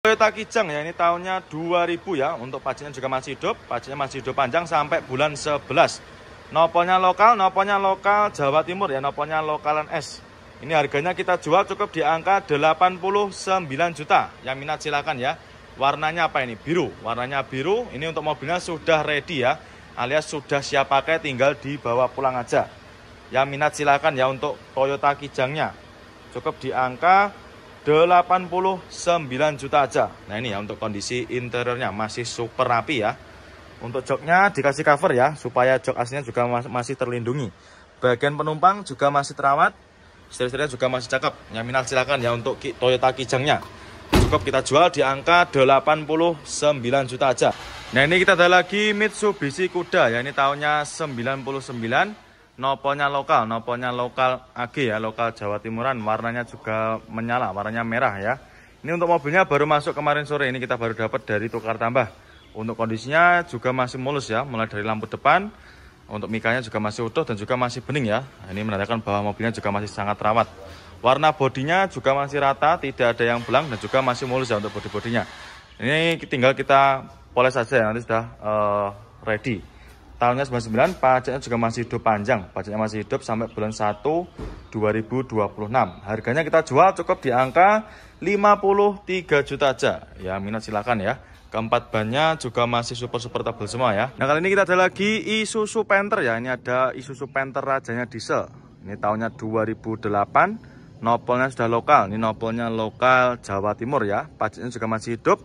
Toyota Kijang ya, ini tahunnya 2000 ya. Untuk pajaknya juga masih hidup, pajaknya masih hidup panjang sampai bulan 11. Nopolnya lokal Jawa Timur ya, nopolnya lokalan S. Ini harganya kita jual cukup di angka 89 juta. Yang minat silakan ya. Warnanya apa ini? Biru. Warnanya biru. Ini untuk mobilnya sudah ready ya, alias sudah siap pakai, tinggal dibawa pulang aja. Yang minat silakan ya untuk Toyota Kijangnya. Cukup di angka 89 juta aja. Nah ini ya untuk kondisi interiornya masih super rapi ya. Untuk joknya dikasih cover ya, supaya jok aslinya juga masih terlindungi. Bagian penumpang juga masih terawat. Setir-setirnya juga masih cakep. Yang minat silakan ya untuk Toyota Kijangnya. Cukup kita jual di angka 89 juta aja. Nah ini kita ada lagi Mitsubishi Kuda ya, ini tahunnya 99. Nopolnya lokal AG ya, lokal Jawa Timuran. Warnanya juga menyala, warnanya merah ya. Ini untuk mobilnya baru masuk kemarin sore, ini kita baru dapat dari tukar tambah. Untuk kondisinya juga masih mulus ya, mulai dari lampu depan. Untuk mikanya juga masih utuh dan juga masih bening ya. Ini menandakan bahwa mobilnya juga masih sangat rawat. Warna bodinya juga masih rata, tidak ada yang belang dan juga masih mulus ya untuk bodi-bodinya. Ini tinggal kita poles saja ya, nanti sudah ready. Tahunnya 99, pajaknya juga masih hidup panjang. Pajaknya masih hidup sampai bulan 1 2026. Harganya kita jual cukup di angka 53 juta aja. Ya minat silakan ya. Keempat bannya juga masih super tebal semua ya. Nah kali ini kita ada lagi Isuzu Panther ya. Ini ada Isuzu Panther rajanya diesel. Ini tahunnya 2008. Nopolnya sudah lokal. Ini nopolnya lokal Jawa Timur ya. Pajaknya juga masih hidup.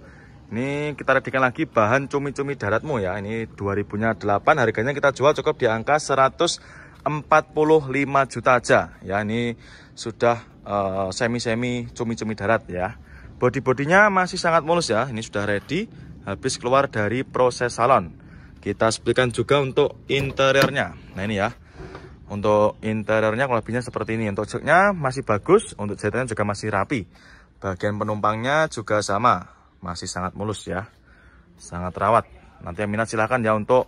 Ini kita readikan lagi bahan cumi-cumi daratmu ya. Ini 2000-nya 8, harganya kita jual cukup di angka 145 juta aja. Ya ini sudah semi-semi cumi-cumi darat ya. Bodi-bodinya masih sangat mulus ya. Ini sudah ready, habis keluar dari proses salon. Kita seplikan juga untuk interiornya. Nah ini ya. Untuk interiornya kalau lebihnya seperti ini. Untuk joknya masih bagus, untuk jahitannya juga masih rapi. Bagian penumpangnya juga sama, masih sangat mulus ya, sangat rawat. Nanti yang minat silahkan ya untuk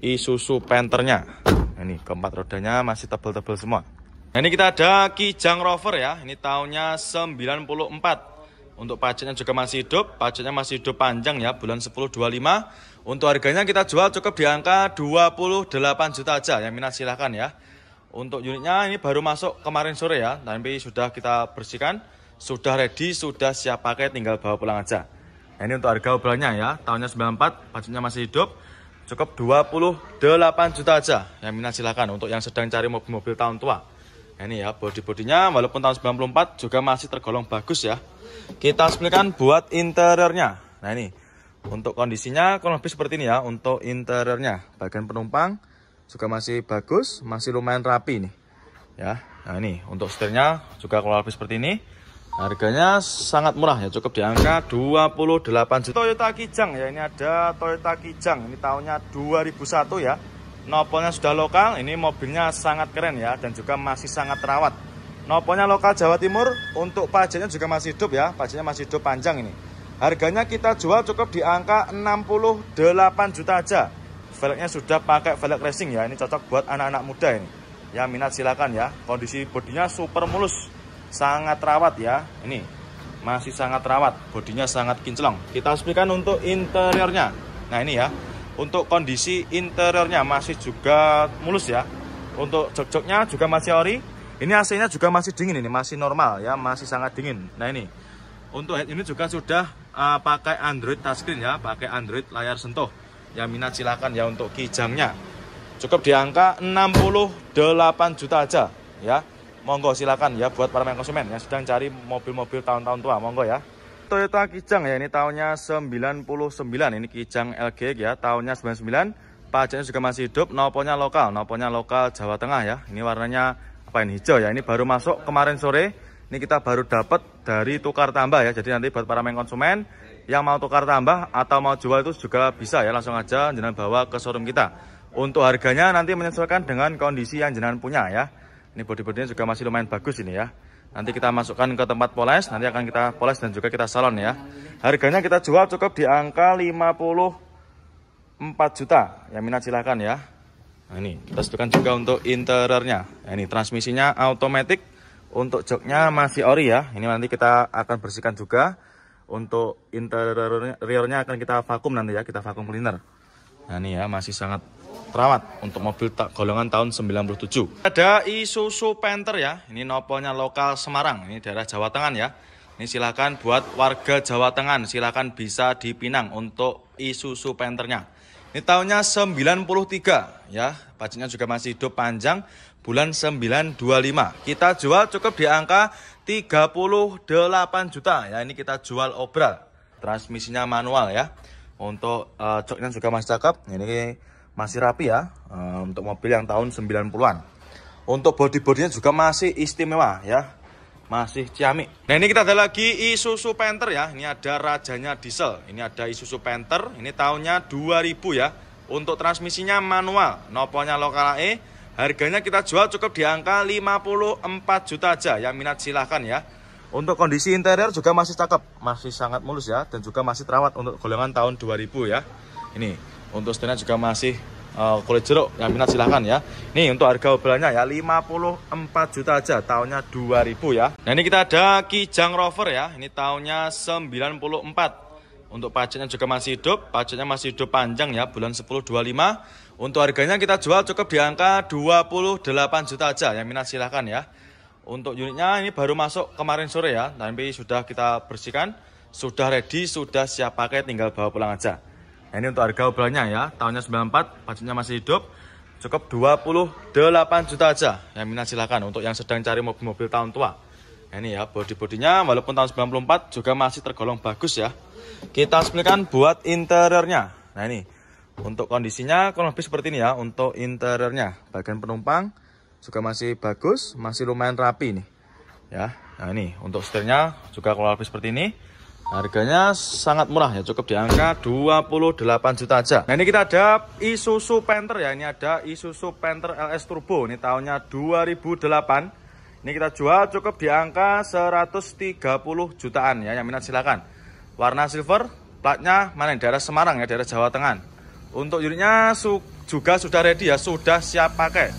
Isuzu Panther-nya. Ini keempat rodanya masih tebal-tebal semua. Nah ini kita ada Kijang Rover ya, ini tahunnya 94. Untuk pajaknya juga masih hidup, pajaknya masih hidup panjang ya, bulan 10-25. Untuk harganya kita jual cukup di angka 28 juta aja. Yang minat silahkan ya. Untuk unitnya ini baru masuk kemarin sore ya, tapi sudah kita bersihkan, sudah ready, sudah siap pakai, tinggal bawa pulang aja. Nah, ini untuk harga obrolannya ya, tahunnya 94, pajaknya masih hidup, cukup 28 juta aja. Yang minat silakan untuk yang sedang cari mobil-mobil tahun tua. Nah, ini ya, bodi-bodinya walaupun tahun 94 juga masih tergolong bagus ya. Kita seplikan buat interiornya. Nah ini, untuk kondisinya kurang lebih seperti ini ya, untuk interiornya. Bagian penumpang juga masih bagus, masih lumayan rapi nih. Ya, nah ini, untuk setirnya juga kurang lebih seperti ini. Harganya sangat murah ya, cukup di angka 28 juta. Toyota Kijang ya, ini ada Toyota Kijang, ini tahunnya 2001 ya. Nopolnya sudah lokal, ini mobilnya sangat keren ya, dan juga masih sangat terawat. Nopolnya lokal Jawa Timur, untuk pajaknya juga masih hidup ya, pajaknya masih hidup panjang ini. Harganya kita jual cukup di angka 68 juta aja. Velgnya sudah pakai velg racing ya, ini cocok buat anak-anak muda ini. Ya minat silakan ya, kondisi bodinya super mulus, sangat rawat ya. Ini masih sangat rawat, bodinya sangat kinclong. Kita sepikan untuk interiornya. Nah ini ya, untuk kondisi interiornya masih juga mulus ya. Untuk jok-joknya juga masih ori. Ini AC-nya juga masih dingin, ini masih normal ya, masih sangat dingin. Nah ini, untuk head ini juga sudah pakai Android touchscreen ya, pakai Android layar sentuh. Yang minat silakan ya untuk Kijangnya. Cukup di angka 68 juta aja ya. Monggo silakan ya buat para konsumen yang sedang cari mobil-mobil tahun-tahun tua, monggo ya. Toyota Kijang ya, ini tahunnya 99. Ini Kijang LG ya, tahunnya 99. Pajaknya juga masih hidup, nopolnya lokal Jawa Tengah ya. Ini warnanya apa ini, hijau ya. Ini baru masuk kemarin sore. Ini kita baru dapat dari tukar tambah ya. Jadi nanti buat para konsumen yang mau tukar tambah atau mau jual itu juga bisa ya, langsung aja jenengan bawa ke showroom kita. Untuk harganya nanti menyesuaikan dengan kondisi yang jenengan punya ya. Ini bodi-bodinya juga masih lumayan bagus ini ya. Nanti kita masukkan ke tempat poles, nanti akan kita poles dan juga kita salon ya. Harganya kita jual cukup di angka 54 juta. Yang minat silahkan ya. Nah ini, kita sebutkan juga untuk interiornya. Nah, ini transmisinya automatic. Untuk joknya masih ori ya. Ini nanti kita akan bersihkan juga. Untuk interiornya akan kita vakum nanti ya, kita vakum cleaner. Nah ini ya, masih sangat terawat untuk mobil golongan tahun 97. Ada Isuzu Panther ya, ini noponya lokal Semarang, ini daerah Jawa Tengah ya. Ini silakan buat warga Jawa Tengah, silakan bisa dipinang untuk Isuzu Panther-nya. Ini tahunnya 93 ya, pajaknya juga masih hidup panjang, bulan 925. Kita jual cukup di angka 38 juta ya, ini kita jual obral. Transmisinya manual ya. Untuk joknya juga masih cakep, ini masih rapi ya, untuk mobil yang tahun 90-an. Untuk body-bodinya juga masih istimewa ya, masih ciamik. Nah ini kita ada lagi Isuzu Panther ya, ini ada rajanya diesel. Ini ada Isuzu Panther, ini tahunnya 2000 ya. Untuk transmisinya manual, noponya lokal AE. Harganya kita jual cukup di angka 54 juta aja, yang minat silahkan ya. Untuk kondisi interior juga masih cakep, masih sangat mulus ya, dan juga masih terawat untuk golongan tahun 2000 ya. Ini untuk setirnya juga masih kulit jeruk, yang minat silahkan ya. Ini untuk harga obrolannya ya 54 juta aja, tahunnya 2000 ya. Nah ini kita ada Kijang Rover ya, ini tahunnya 94. Untuk pajaknya juga masih hidup, pajaknya masih hidup panjang ya, bulan 10-25. Untuk harganya kita jual cukup di angka 28 juta aja, yang minat silahkan ya. Untuk unitnya ini baru masuk kemarin sore ya, tapi sudah kita bersihkan, sudah ready, sudah siap pakai, tinggal bawa pulang aja. Nah, ini untuk harga obrolannya ya, tahunnya 94, pajaknya masih hidup, cukup 28 juta aja, yang minat silakan untuk yang sedang cari mobil-mobil tahun tua. Nah, ini ya, bodi-bodinya walaupun tahun 94 juga masih tergolong bagus ya. Kita spesifikasikan buat interiornya. Nah ini, untuk kondisinya kurang lebih seperti ini ya, untuk interiornya, bagian penumpang juga masih bagus, masih lumayan rapi nih ya. Nah ini untuk setirnya juga kurang lebih seperti ini. Harganya sangat murah ya, cukup di angka 28 juta aja. Nah ini kita ada Isuzu Panther ya, ini ada Isuzu Panther LS Turbo, ini tahunnya 2008. Ini kita jual cukup di angka 130 jutaan ya, yang minat silakan. Warna silver, platnya mana, daerah Semarang ya, daerah Jawa Tengah. Untuk unitnya juga sudah ready ya, sudah siap pakai.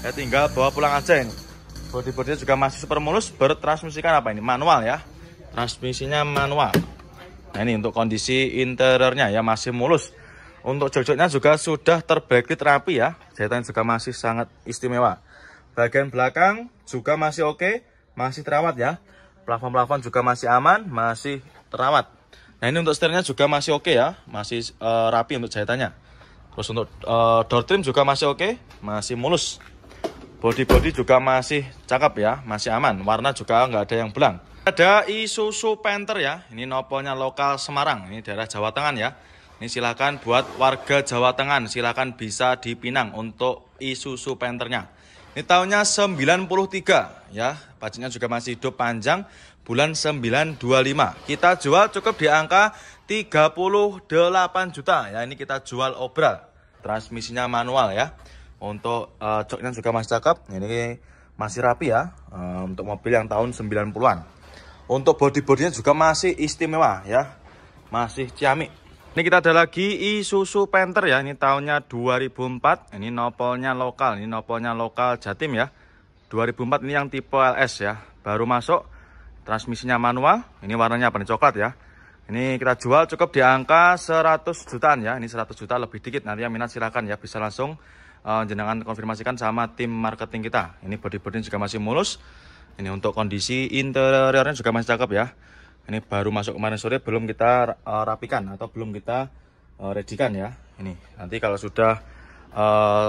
Ya tinggal bawa pulang aja ini. Bodi-bodinya juga masih super mulus, bertransmisikan apa ini? Manual ya. Transmisinya manual. Nah ini untuk kondisi interiornya ya, masih mulus. Untuk jok-joknya juga sudah terbacklit rapi ya. Jahitan juga masih sangat istimewa. Bagian belakang juga masih oke, masih terawat ya. Plafon-plafon juga masih aman, masih terawat. Nah ini untuk setirnya juga masih oke ya, masih rapi untuk jahitannya. Terus untuk door trim juga masih oke, masih mulus. Body-body juga masih cakep ya, masih aman. Warna juga nggak ada yang belang. Ada Isuzu Panther ya, ini noponya lokal Semarang, ini daerah Jawa Tengah ya. Ini silakan buat warga Jawa Tengah, silakan bisa dipinang untuk Isuzu Panther-nya. Ini tahunnya 93 ya, pajaknya juga masih hidup panjang, bulan 925. Kita jual cukup di angka 38 juta ya, ini kita jual obral. Transmisinya manual ya. Untuk joknya juga masih cakep, ini masih rapi ya, untuk mobil yang tahun 90-an. Untuk bodi-bodinya juga masih istimewa ya, masih ciamik. Ini kita ada lagi Isuzu Panther ya, ini tahunnya 2004. Ini nopolnya lokal, ini nopolnya lokal Jatim ya. 2004 ini yang tipe LS ya, baru masuk. Transmisinya manual, ini warnanya apa nih, coklat ya. Ini kita jual cukup di angka 100 jutaan ya, ini 100 juta lebih dikit. Nanti yang minat silakan ya, bisa langsung jenengan konfirmasikan sama tim marketing kita. Ini body-body juga masih mulus. Ini untuk kondisi interiornya juga masih cakep ya. Ini baru masuk kemarin sore, belum kita rapikan atau belum kita readykan ya. Ini nanti kalau sudah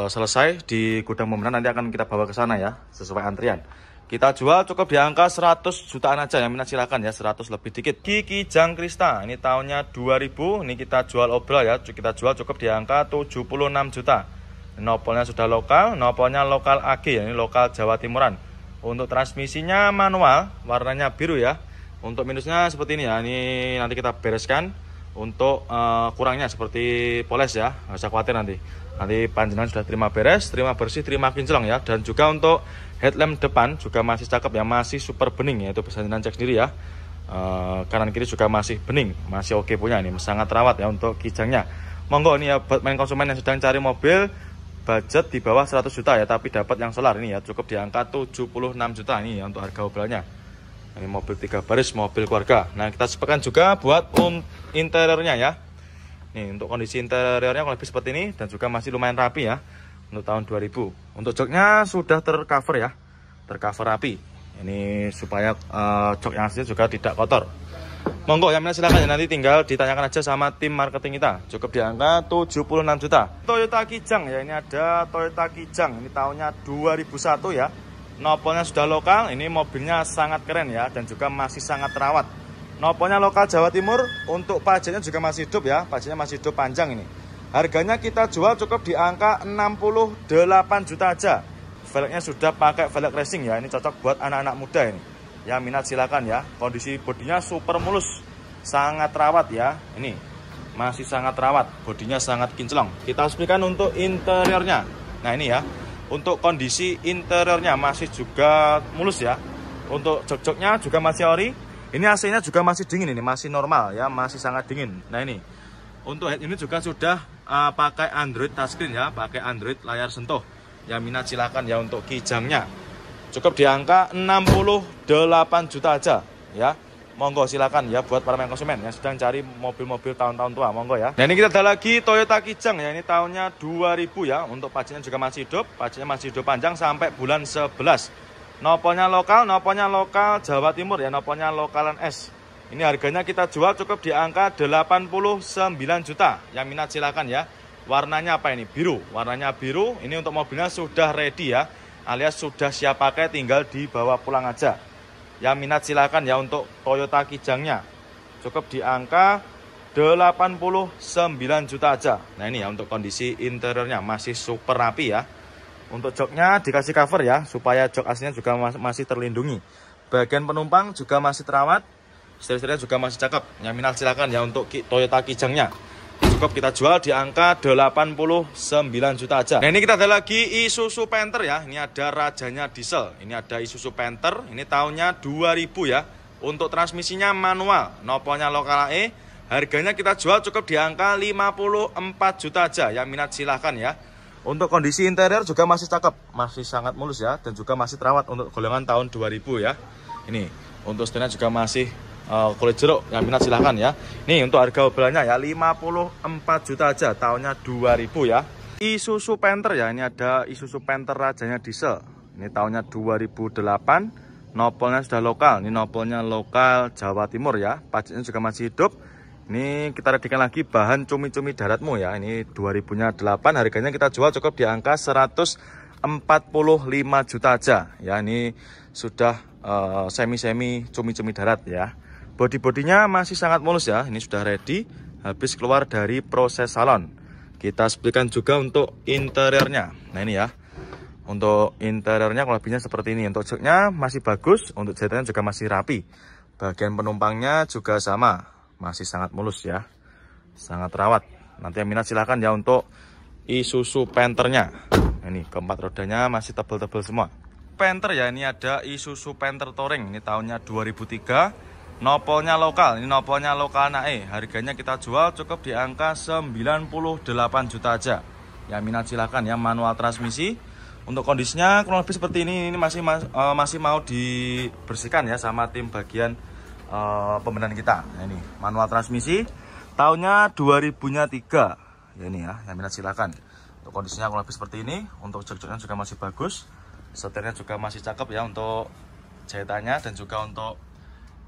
selesai di gudang pemenan, nanti akan kita bawa ke sana ya, sesuai antrian. Kita jual cukup di angka 100 jutaan aja, yang minat silakan ya, 100 lebih dikit. Kijang Krista, ini tahunnya 2000. Ini kita jual obral ya, kita jual cukup di angka 76 juta. Nopolnya sudah lokal, nopolnya lokal AG ya, ini lokal Jawa Timuran. Untuk transmisinya manual, warnanya biru ya. Untuk minusnya seperti ini ya, ini nanti kita bereskan. Untuk kurangnya seperti poles ya, nggak usah khawatir nanti panjenengan sudah terima beres, terima bersih, terima kinclong ya. Dan juga untuk headlamp depan juga masih cakep ya, masih super bening ya, itu bisa jenengan cek sendiri ya. Kanan kiri juga masih bening, masih oke punya, ini sangat terawat ya untuk Kijangnya. Monggo nih ya, buat main konsumen yang sedang cari mobil budget di bawah 100 juta ya, tapi dapat yang solar ini ya, cukup di angka 76 juta ini ya untuk harga obrolannya. Ini mobil 3 baris, mobil keluarga. Nah, kita spekkan juga buat interiornya ya. Nih, untuk kondisi interiornya kurang lebih seperti ini dan juga masih lumayan rapi ya untuk tahun 2000. Untuk joknya sudah tercover ya, tercover rapi. Ini supaya jok yang aslinya juga tidak kotor. Monggo yang minat silakan ya, nanti tinggal ditanyakan aja sama tim marketing kita. Cukup di angka 76 juta. Toyota Kijang ya, ini ada Toyota Kijang. Ini tahunnya 2001 ya. Nopolnya sudah lokal, ini mobilnya sangat keren ya dan juga masih sangat terawat. Nopolnya lokal Jawa Timur, untuk pajaknya juga masih hidup ya, pajaknya masih hidup panjang ini. Harganya kita jual cukup di angka 68 juta aja. Velgnya sudah pakai velg racing ya, ini cocok buat anak-anak muda ini. Yang minat silakan ya. Kondisi bodinya super mulus, sangat terawat ya. Ini masih sangat terawat, bodinya sangat kinclong. Kita explikan untuk interiornya. Nah ini ya. Untuk kondisi interiornya masih juga mulus ya. Untuk jok-joknya juga masih ori. Ini AC-nya juga masih dingin, ini masih normal ya, masih sangat dingin. Nah ini untuk head unit juga sudah pakai Android touchscreen ya, pakai Android layar sentuh. Yang minat silakan ya untuk Kijangnya. Cukup di angka 68 juta aja ya. Monggo silakan ya buat para konsumen yang sedang cari mobil-mobil tahun-tahun tua, monggo ya. Nah ini kita ada lagi Toyota Kijang ya, ini tahunnya 2000 ya. Untuk pajaknya juga masih hidup, pajaknya masih hidup panjang sampai bulan 11. Nopolnya lokal Jawa Timur ya, nopolnya lokalan S. Ini harganya kita jual cukup di angka 89 juta. Yang minat silakan ya. Warnanya apa ini? Biru. Warnanya biru. Ini untuk mobilnya sudah ready ya, alias sudah siap pakai, tinggal dibawa pulang aja. Yang minat silakan ya untuk Toyota Kijangnya. Cukup di angka 89 juta aja. Nah ini ya untuk kondisi interiornya masih super rapi ya. Untuk joknya dikasih cover ya, supaya jok aslinya juga masih terlindungi. Bagian penumpang juga masih terawat. Setir-setirnya juga masih cakep. Yang minat silakan ya untuk Toyota Kijangnya. Cukup kita jual di angka 89 juta aja. Nah ini kita ada lagi Isuzu Panther ya. Ini ada rajanya diesel. Ini ada Isuzu Panther. Ini tahunnya 2000 ya. Untuk transmisinya manual. Nopolnya lokal AE. Harganya kita jual cukup di angka 54 juta aja. Yang minat silahkan ya. Untuk kondisi interior juga masih cakep. Masih sangat mulus ya. Dan juga masih terawat untuk golongan tahun 2000 ya. Ini untuk setirnya juga masih kulit jeruk. Yang minat silahkan ya. Nih untuk harga obrolannya ya 54 juta aja, tahunnya 2000 ya. Isuzu Panther ya, ini ada Isuzu Panther rajanya diesel. Ini tahunnya 2008. Nopolnya sudah lokal. Ini nopolnya lokal Jawa Timur ya. Pajaknya juga masih hidup. Ini kita readikan lagi bahan cumi-cumi daratmu ya. Ini 2000-nya 8. Harganya kita jual cukup di angka 145 juta aja ya. Ini sudah semi-semi cumi-cumi darat ya. Bodi-bodinya masih sangat mulus ya. Ini sudah ready, habis keluar dari proses salon. Kita explikan juga untuk interiornya. Nah ini ya. Untuk interiornya kurang lebihnya seperti ini. Untuk joknya masih bagus, untuk jahitannya juga masih rapi. Bagian penumpangnya juga sama, masih sangat mulus ya. Sangat terawat. Nanti yang minat silahkan ya untuk Isuzu Panther-nya. Nah, ini keempat rodanya masih tebal-tebal semua. Panther ya, ini ada Isuzu Panther Touring. Ini tahunnya 2003. Nopolnya lokal, ini nopolnya lokal AE. Harganya kita jual cukup di angka 98 juta aja. Yang minat silahkan ya, manual transmisi. Untuk kondisinya kurang lebih seperti ini masih mau dibersihkan ya sama tim bagian pembenahan kita. Nah, ini manual transmisi, tahunnya 2000-nya 3. Ya ini ya, yang minat silahkan. Untuk kondisinya kurang lebih seperti ini. Untuk jok-joknya juga masih bagus. Setirnya juga masih cakep ya untuk jahitannya, dan juga untuk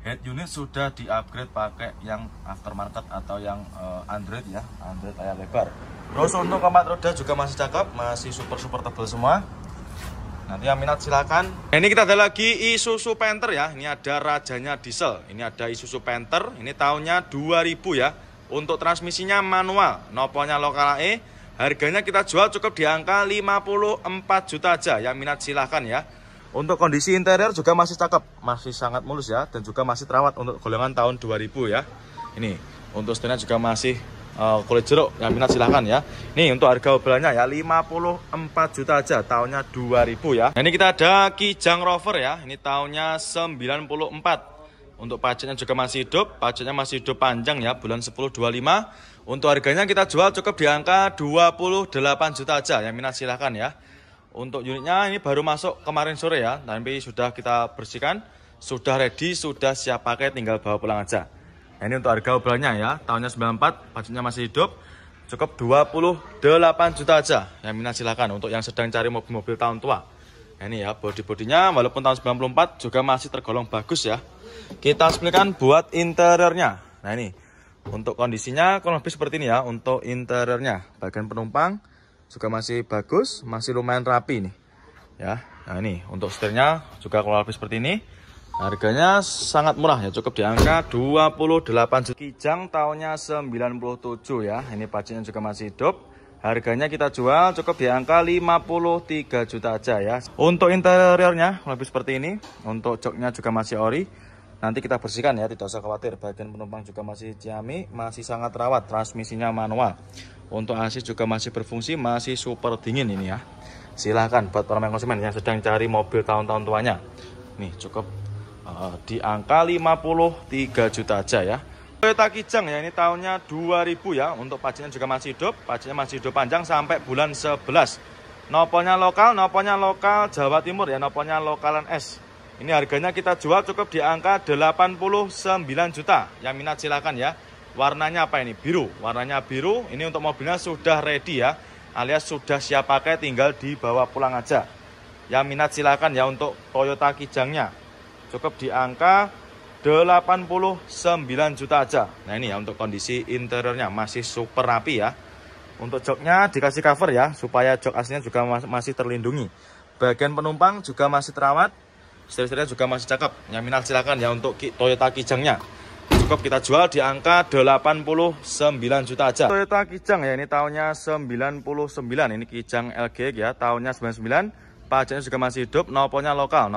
head unit sudah di-upgrade pakai yang aftermarket atau yang Android ya, Android layar lebar. Terus untuk keempat roda juga masih cakep, masih super tebal semua. Nanti yang minat silakan. Ini kita ada lagi Isuzu Panther ya. Ini ada rajanya diesel. Ini ada Isuzu Panther. Ini tahunnya 2000 ya. Untuk transmisinya manual, nopolnya lokal AE. Harganya kita jual cukup di angka 54 juta aja. Yang minat silahkan ya. Untuk kondisi interior juga masih cakep, masih sangat mulus ya, dan juga masih terawat untuk golongan tahun 2000 ya. Ini untuk setirnya juga masih kulit jeruk. Yang minat silahkan ya. Nih untuk harga obrolannya ya 54 juta aja, tahunnya 2000 ya. Nah, ini kita ada Kijang Rover ya. Ini tahunnya 94. Untuk pajaknya juga masih hidup, pajaknya masih hidup panjang ya, bulan 10/25. Untuk harganya kita jual cukup di angka 28 juta aja. Yang minat silahkan ya. Untuk unitnya ini baru masuk kemarin sore ya, tapi sudah kita bersihkan sudah ready, sudah siap pakai, tinggal bawa pulang aja. Nah, ini untuk harga obrolannya ya, tahunnya 94, pajaknya masih hidup, cukup 28 juta aja. Yang minat silakan untuk yang sedang cari mobil-mobil tahun tua. Nah, ini ya bodi-bodinya, walaupun tahun 94 juga masih tergolong bagus ya. Kita spesifikasikan buat interiornya. Nah ini untuk kondisinya kurang lebih seperti ini ya. Untuk interiornya, bagian penumpang juga masih bagus, masih lumayan rapi nih ya. Nah ini untuk setirnya juga kurang lebih seperti ini. Harganya sangat murah ya, cukup di angka 28 juta. Kijang tahunnya 97 ya. Ini pajaknya juga masih hidup. Harganya kita jual cukup di angka 53 juta aja ya. Untuk interiornya lebih seperti ini. Untuk joknya juga masih ori. Nanti kita bersihkan ya, tidak usah khawatir. Bagian penumpang juga masih ciami, masih sangat rawat. Transmisinya manual. Untuk AC juga masih berfungsi, masih super dingin ini ya. Silahkan buat para konsumen yang sedang cari mobil tahun-tahun tuanya. Nih cukup di angka 53 juta aja ya. Toyota Kijang ya, ini tahunnya 2000 ya. Untuk pajaknya juga masih hidup, pajaknya masih hidup panjang sampai bulan 11. Nopolnya lokal Jawa Timur ya, nopolnya lokalan S. Ini harganya kita jual cukup di angka 89 juta. Yang minat silakan ya. Warnanya apa ini? Biru. Warnanya biru. Ini untuk mobilnya sudah ready ya, alias sudah siap pakai, tinggal dibawa pulang aja. Yang minat silakan ya untuk Toyota Kijangnya. Cukup di angka 89 juta aja. Nah ini ya untuk kondisi interiornya masih super rapi ya. Untuk joknya dikasih cover ya, supaya jok aslinya juga masih terlindungi. Bagian penumpang juga masih terawat. Setir-setirnya juga masih cakep. Yang minat silakan ya untuk Toyota Kijangnya. Cukup kita jual di angka 89 juta aja. Toyota Kijang ya, ini tahunnya 99. Ini Kijang LG ya, tahunnya 99. Pajaknya juga masih hidup, nopolnya lokal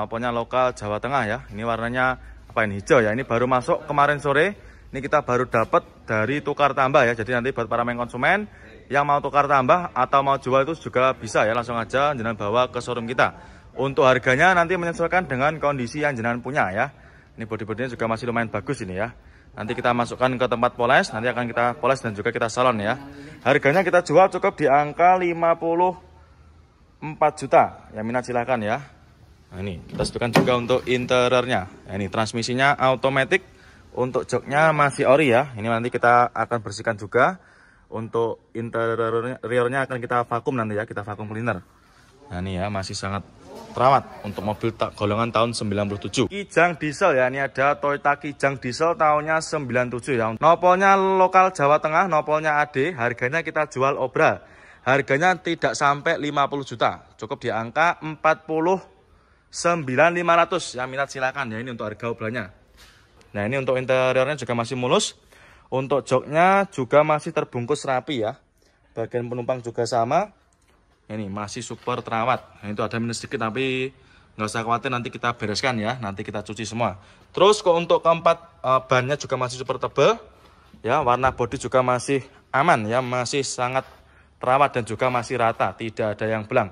Jawa Tengah ya. Ini warnanya apa ini, hijau ya. Ini baru masuk kemarin sore. Ini kita baru dapat dari tukar tambah ya. Jadi nanti buat para konsumen yang mau tukar tambah atau mau jual itu juga bisa ya. Langsung aja jenengan bawa ke showroom kita. Untuk harganya nanti menyesuaikan dengan kondisi yang jenengan punya ya. Ini bodi-bodinya juga masih lumayan bagus ini ya. Nanti kita masukkan ke tempat poles, nanti akan kita poles dan juga kita salon ya. Harganya kita jual cukup di angka 54 juta. Yang minat silahkan ya. Nah ini kita sebutkan juga untuk interiornya. Nah, ini transmisinya automatic. Untuk joknya masih ori ya. Ini nanti kita akan bersihkan juga. Untuk interiornya akan kita vakum nanti ya, kita vakum cleaner. Nah ini ya masih sangat terawat untuk mobil golongan tahun 97. Kijang diesel ya, ini ada Toyota Kijang diesel tahunnya 97 ya. Nopolnya lokal Jawa Tengah, nopolnya AD. Harganya kita jual obral. Harganya tidak sampai 50 juta. Cukup di angka 49.500. Yang minat silakan ya, ini untuk harga obrolannya. Nah ini untuk interiornya juga masih mulus. Untuk joknya juga masih terbungkus rapi ya. Bagian penumpang juga sama. Ini masih super terawat. Nah, itu ada minus sedikit tapi nggak usah khawatir, nanti kita bereskan ya. Nanti kita cuci semua. Terus kok untuk keempat bannya juga masih super tebal. Ya, warna bodi juga masih aman ya, masih sangat terawat dan juga masih rata, tidak ada yang belang.